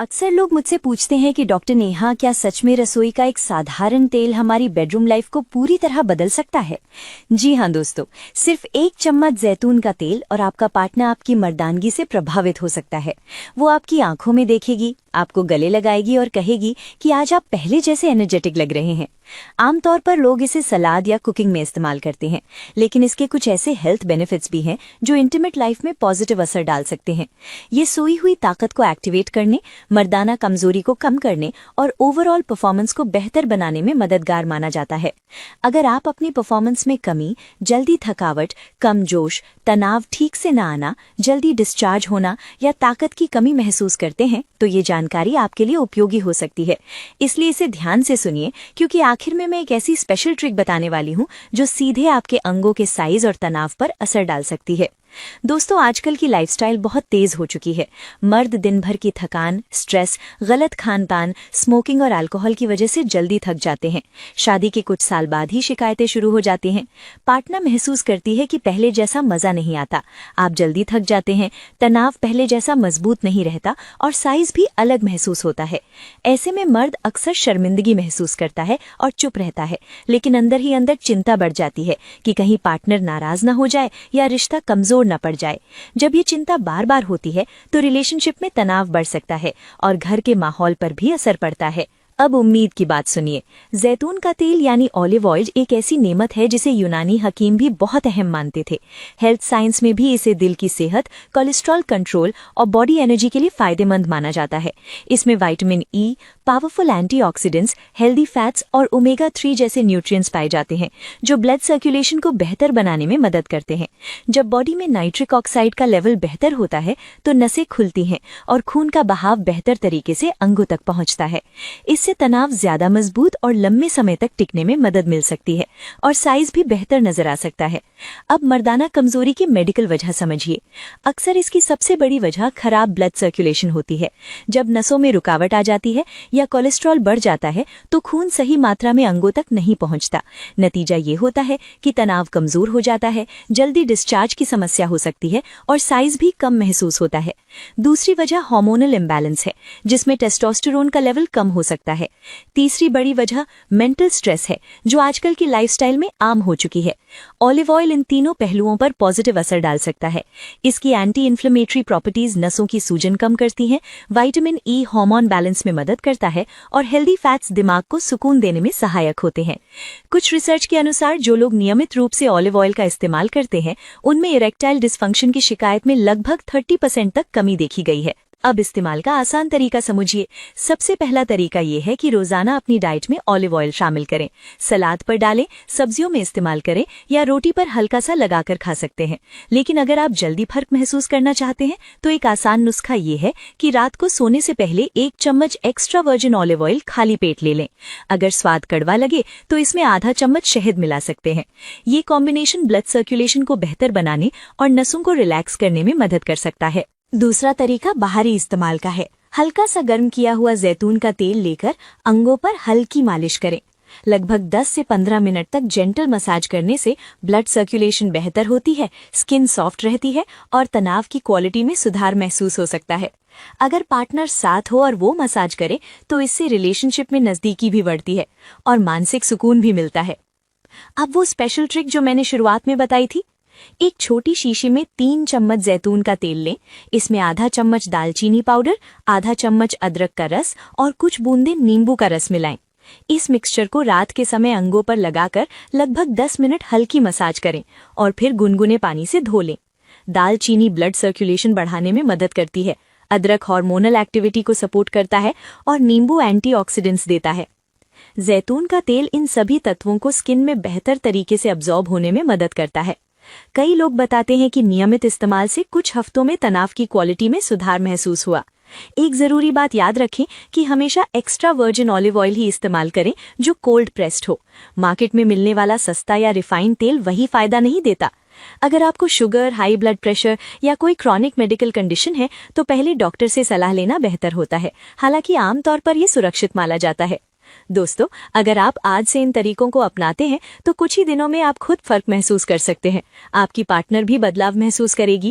अक्सर लोग मुझसे पूछते हैं कि डॉक्टर नेहा, क्या सच में रसोई का एक साधारण तेल हमारी बेडरूम लाइफ को पूरी तरह बदल सकता है? जी हाँ दोस्तों, सिर्फ 1 चम्मच जैतून का तेल और आपका पार्टनर आपकी मर्दानगी से प्रभावित हो सकता है। वो आपकी आंखों में देखेगी, आपको गले लगाएगी और कहेगी कि आज आप पहले जैसे एनर्जेटिक लग रहे हैं। आमतौर पर लोग इसे सलाद या कुकिंग में इस्तेमाल करते हैं, लेकिन इसके कुछ ऐसे हेल्थ बेनिफिट्स भी हैं जो इंटीमेट लाइफ में पॉजिटिव असर डाल सकते हैं। ये सोई हुई ताकत को एक्टिवेट करने, मर्दाना कमजोरी को कम करने और ओवरऑल परफॉर्मेंस को बेहतर बनाने में मददगार माना जाता है। अगर आप अपनी परफॉर्मेंस में कमी, जल्दी थकावट, कम जोश, तनाव ठीक से न आना, जल्दी डिस्चार्ज होना या ताकत की कमी महसूस करते हैं तो ये जानकारी आपके लिए उपयोगी हो सकती है। इसलिए इसे ध्यान से सुनिए, क्योंकि आखिर में मैं एक ऐसी स्पेशल ट्रिक बताने वाली हूँ जो सीधे आपके अंगों के साइज और तनाव पर असर डाल सकती है। दोस्तों, आजकल की लाइफस्टाइल बहुत तेज हो चुकी है। मर्द दिन भर की थकान, स्ट्रेस, गलत खान-पान, स्मोकिंग और अल्कोहल की वजह से जल्दी थक जाते हैं। शादी के कुछ साल बाद ही शिकायतें शुरू हो जाती हैं। पार्टनर महसूस करती है कि पहले जैसा मजा नहीं आता, आप जल्दी थक जाते हैं, तनाव पहले जैसा मजबूत नहीं रहता और साइज भी अलग महसूस होता है। ऐसे में मर्द अक्सर शर्मिंदगी महसूस करता है और चुप रहता है, लेकिन अंदर ही अंदर चिंता बढ़ जाती है कि कहीं पार्टनर नाराज न हो जाए या रिश्ता कमजोर न पड़ जाए। जब ये चिंता बार बार होती है तो रिलेशनशिप में तनाव बढ़ सकता है और घर के माहौल पर भी असर पड़ता है। अब उम्मीद की बात सुनिए। जैतून का तेल यानी ऑलिव ऑयल एक ऐसी नेमत है जिसे यूनानी हकीम भी बहुत अहम मानते थे। हेल्थ साइंस में भी इसे दिल की सेहत, कोलेस्ट्रॉल कंट्रोल और बॉडी एनर्जी के लिए फायदेमंद माना जाता है। इसमें vitamin E, powerful antioxidants, healthy fats और ओमेगा 3 जैसे न्यूट्रिएंट्स पाए जाते हैं जो ब्लड सर्कुलेशन को बेहतर बनाने में मदद करते हैं। जब बॉडी में नाइट्रिक ऑक्साइड का लेवल बेहतर होता है तो नसें खुलती हैं और खून का बहाव बेहतर तरीके से अंगों तक पहुंचता है। इससे तनाव ज्यादा मजबूत और लंबे समय तक टिकने में मदद मिल सकती है और साइज भी बेहतर नजर आ सकता है। अब मर्दाना कमजोरी की मेडिकल वजह समझिए। अक्सर इसकी सबसे बड़ी वजह खराब ब्लड सर्कुलेशन होती है। जब नसों में रुकावट आ जाती है या कोलेस्ट्रॉल बढ़ जाता है तो खून सही मात्रा में अंगों तक नहीं पहुंचता। नतीजा ये होता है कि तनाव कमजोर हो जाता है, जल्दी डिस्चार्ज की समस्या हो सकती है और साइज भी कम महसूस होता है। दूसरी वजह हार्मोनल इम्बैलेंस है, जिसमें टेस्टोस्टेरोन का लेवल कम हो सकता है। तीसरी बड़ी वजह मेंटल स्ट्रेस है, जो आजकल की लाइफस्टाइल में आम हो चुकी है। ऑलिव ऑयल इन तीनों पहलुओं पर पॉजिटिव असर डाल सकता है। इसकी एंटी इन्फ्लेमेटरी प्रॉपर्टीज नसों की सूजन कम करती हैं, विटामिन ई हार्मोन बैलेंस में मदद करता है और हेल्दी फैट्स दिमाग को सुकून देने में सहायक होते हैं। कुछ रिसर्च के अनुसार जो लोग नियमित रूप से ऑलिव ऑयल का इस्तेमाल करते हैं उनमें इरेक्टाइल डिस्फंक्शन की शिकायत में लगभग 30% तक कमी देखी गई है। अब इस्तेमाल का आसान तरीका समझिए। सबसे पहला तरीका ये है कि रोजाना अपनी डाइट में ऑलिव ऑयल शामिल करें। सलाद पर डालें, सब्जियों में इस्तेमाल करें या रोटी पर हल्का सा लगाकर खा सकते हैं। लेकिन अगर आप जल्दी फर्क महसूस करना चाहते हैं तो एक आसान नुस्खा ये है कि रात को सोने से पहले 1 चम्मच एक्स्ट्रा वर्जिन ऑलिव ऑयल खाली पेट ले लें। अगर स्वाद कड़वा लगे तो इसमें आधा चम्मच शहद मिला सकते हैं। ये कॉम्बिनेशन ब्लड सर्कुलेशन को बेहतर बनाने और नसों को रिलैक्स करने में मदद कर सकता है। दूसरा तरीका बाहरी इस्तेमाल का है। हल्का सा गर्म किया हुआ जैतून का तेल लेकर अंगों पर हल्की मालिश करें। लगभग 10 से 15 मिनट तक जेंटल मसाज करने से ब्लड सर्कुलेशन बेहतर होती है, स्किन सॉफ्ट रहती है और तनाव की क्वालिटी में सुधार महसूस हो सकता है। अगर पार्टनर साथ हो और वो मसाज करे तो इससे रिलेशनशिप में नजदीकी भी बढ़ती है और मानसिक सुकून भी मिलता है। अब वो स्पेशल ट्रिक जो मैंने शुरुआत में बताई थी। एक छोटी शीशी में 3 चम्मच जैतून का तेल लें। इसमें आधा चम्मच दालचीनी पाउडर, आधा चम्मच अदरक का रस और कुछ बूंदें नींबू का रस मिलाएं। इस मिक्सचर को रात के समय अंगों पर लगाकर लगभग 10 मिनट हल्की मसाज करें और फिर गुनगुने पानी से धो लें। दालचीनी ब्लड सर्कुलेशन बढ़ाने में मदद करती है, अदरक हार्मोनल एक्टिविटी को सपोर्ट करता है और नींबू एंटीऑक्सीडेंट्स देता है। जैतून का तेल इन सभी तत्वों को स्किन में बेहतर तरीके से अब्जॉर्ब होने में मदद करता है। कई लोग बताते हैं कि नियमित इस्तेमाल से कुछ हफ्तों में तनाव की क्वालिटी में सुधार महसूस हुआ। एक जरूरी बात याद रखें कि हमेशा एक्स्ट्रा वर्जिन ऑलिव ऑयल ही इस्तेमाल करें जो कोल्ड प्रेस्ड हो। मार्केट में मिलने वाला सस्ता या रिफाइंड तेल वही फायदा नहीं देता। अगर आपको शुगर, हाई ब्लड प्रेशर या कोई क्रॉनिक मेडिकल कंडीशन है तो पहले डॉक्टर से सलाह लेना बेहतर होता है। हालांकि आमतौर पर यह सुरक्षित माना जाता है। दोस्तों, अगर आप आज से इन तरीकों को अपनाते हैं तो कुछ ही दिनों में आप खुद फर्क महसूस कर सकते हैं। आपकी पार्टनर भी बदलाव महसूस करेगी।